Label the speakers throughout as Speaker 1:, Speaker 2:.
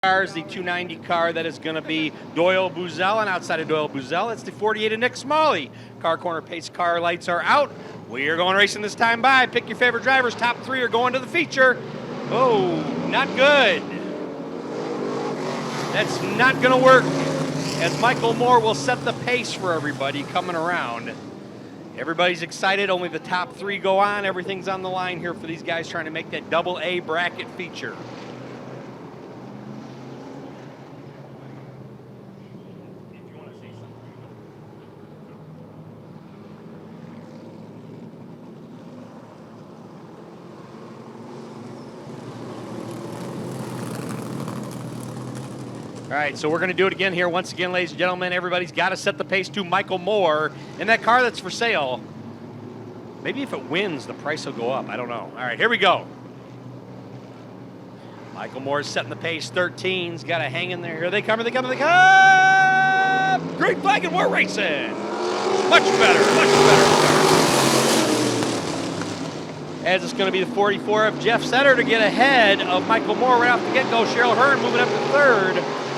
Speaker 1: Cars, the 290 car that is going to be Doyle Buzzell, and outside of Doyle Buzzell, it's the 48 of Nick Smalley. Car corner pace car lights are out. We are going racing this time by. Pick your favorite drivers. Top three are going to the feature. Oh, not good. That's not going to work, as Michael Moore will set the pace for everybody coming around. Everybody's excited. Only the top three go on. Everything's on the line here for these guys trying to make that double A bracket feature. All right, so we're going to do it again here. Once again, ladies and gentlemen, everybody's got to set the pace to Michael Moore in that car that's for sale. Maybe if it wins, the price will go up. I don't know. All right, here we go. Michael Moore is setting the pace. 13's got to hang in there. Here they come. Here they come. Here they come. Green flag and we're racing. Much better. Much better. As it's going to be the 44 of Jeff Setter to get ahead of Michael Moore right off the get-go. Cheryl Hearn moving up to third,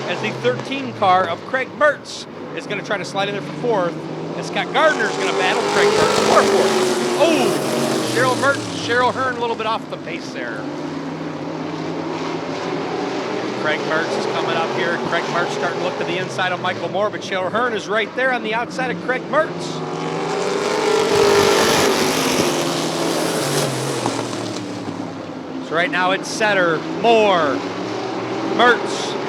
Speaker 1: as the 13 car of Craig Mertz is going to try to slide in there for fourth. And Scott Gardner is going to battle Craig Mertz for fourth. Oh, Cheryl Hearn a little bit off the pace there. Craig Mertz is coming up here. Craig Mertz starting to look to the inside of Michael Moore, but Cheryl Hearn is right there on the outside of Craig Mertz. So right now it's Setter, Moore, Mertz,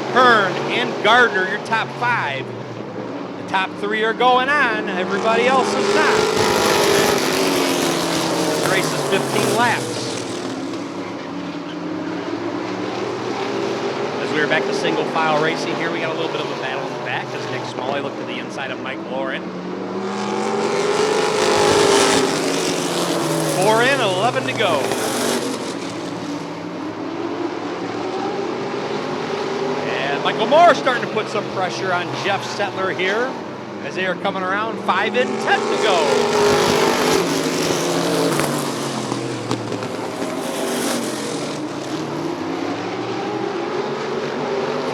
Speaker 1: Hearn, and Gardner, your top five. The top three are going on. Everybody else is not. This race is 15 laps. As we are back to single file racing here, we got a little bit of a battle in the back as Nick Smalley looked to the inside of Mike Lauren. 4 in, 11 to go. Michael Moore starting to put some pressure on Jeff Settler here as they are coming around. 5 in, 10 to go.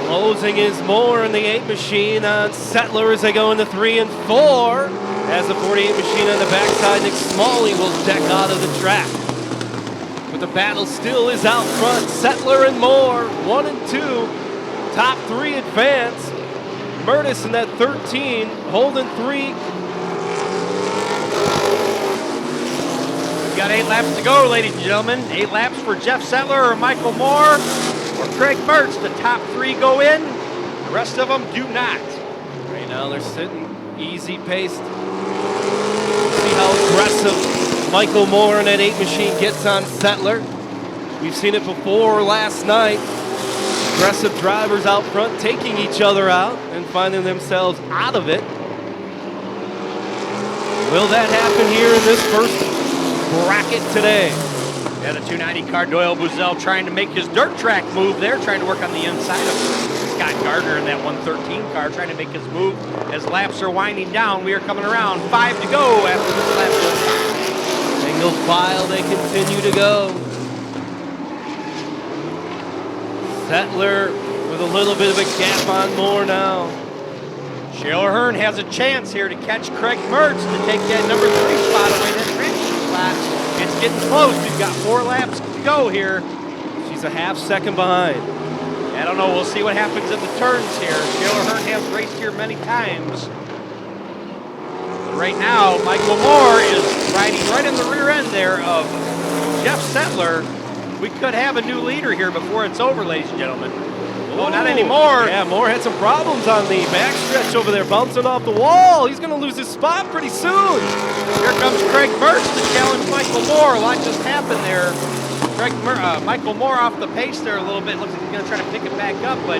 Speaker 2: Closing is Moore in the 8 machine on Settler as they go into 3 and 4. As the 48 machine on the backside, Nick Smalley will check out of the track. But the battle still is out front. Settler and Moore, 1 and 2. Top 3 advance. Mertis in that 13, holding 3.
Speaker 1: We've got 8 laps to go, ladies and gentlemen. 8 laps for Jeff Settler or Michael Moore or Craig Mertz. The top 3 go in. The rest of them do not.
Speaker 2: Right now they're sitting easy paced. See how aggressive Michael Moore in that 8 machine gets on Settler. We've seen it before last night. Aggressive drivers out front taking each other out and finding themselves out of it. Will that happen here in this first bracket today?
Speaker 1: Yeah, the 290 car, Doyle Buzzell, trying to make his dirt track move there, trying to work on the inside of Scott Gardner in that 113 car, trying to make his move as laps are winding down. We are coming around. 5 to go after this lap.
Speaker 2: Single file, they continue to go. Settler with a little bit of a gap on Moore now.
Speaker 1: Cheryl Hearn has a chance here to catch Craig Mertz to take that number 3 spot away, that transfer spot. It's getting close. We've got 4 laps to go here.
Speaker 2: She's a half second behind.
Speaker 1: I don't know. We'll see what happens in the turns here. Cheryl Hearn has raced here many times. But right now, Michael Moore is riding right in the rear end there of Jeff Settler. We could have a new leader here before it's over, ladies and gentlemen. Oh, not anymore.
Speaker 2: Yeah, Moore had some problems on the backstretch over there, bouncing off the wall. He's going to lose his spot pretty soon.
Speaker 1: Here comes Craig Mertz to challenge Michael Moore. A lot just happened there. Michael Moore off the pace there a little bit. Looks like he's going to try to pick it back up, but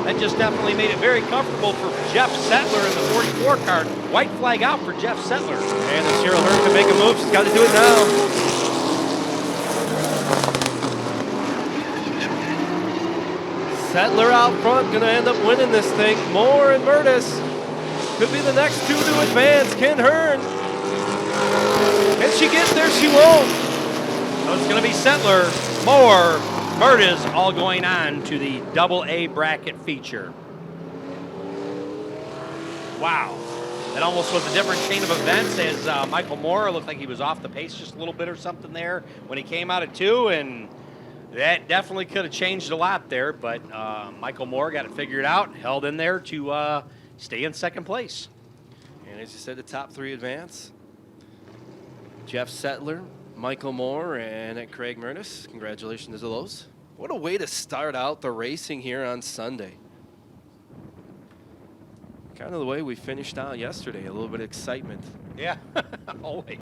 Speaker 1: that just definitely made it very comfortable for Jeff Settler in the 44 car. White flag out for Jeff Settler.
Speaker 2: And if Cheryl Hearn can make a move, she's got to do it now. Settler out front, going to end up winning this thing. Moore and Mertis could be the next 2 to advance. Can Hearn? Can she get there? She won't.
Speaker 1: So it's going to be Settler, Moore, Bertas all going on to the AA bracket feature. Wow. That almost was a different chain of events as Michael Moore looked like he was off the pace just a little bit or something there when he came out at 2, and that definitely could have changed a lot there, but Michael Moore got it figured out, held in there to stay in second place.
Speaker 2: And as you said, the top 3 advance. Jeff Settler, Michael Moore, and Craig Murtis. Congratulations to those. What a way to start out the racing here on Sunday. Kind of the way we finished out yesterday, a little bit of excitement.
Speaker 1: Yeah, always.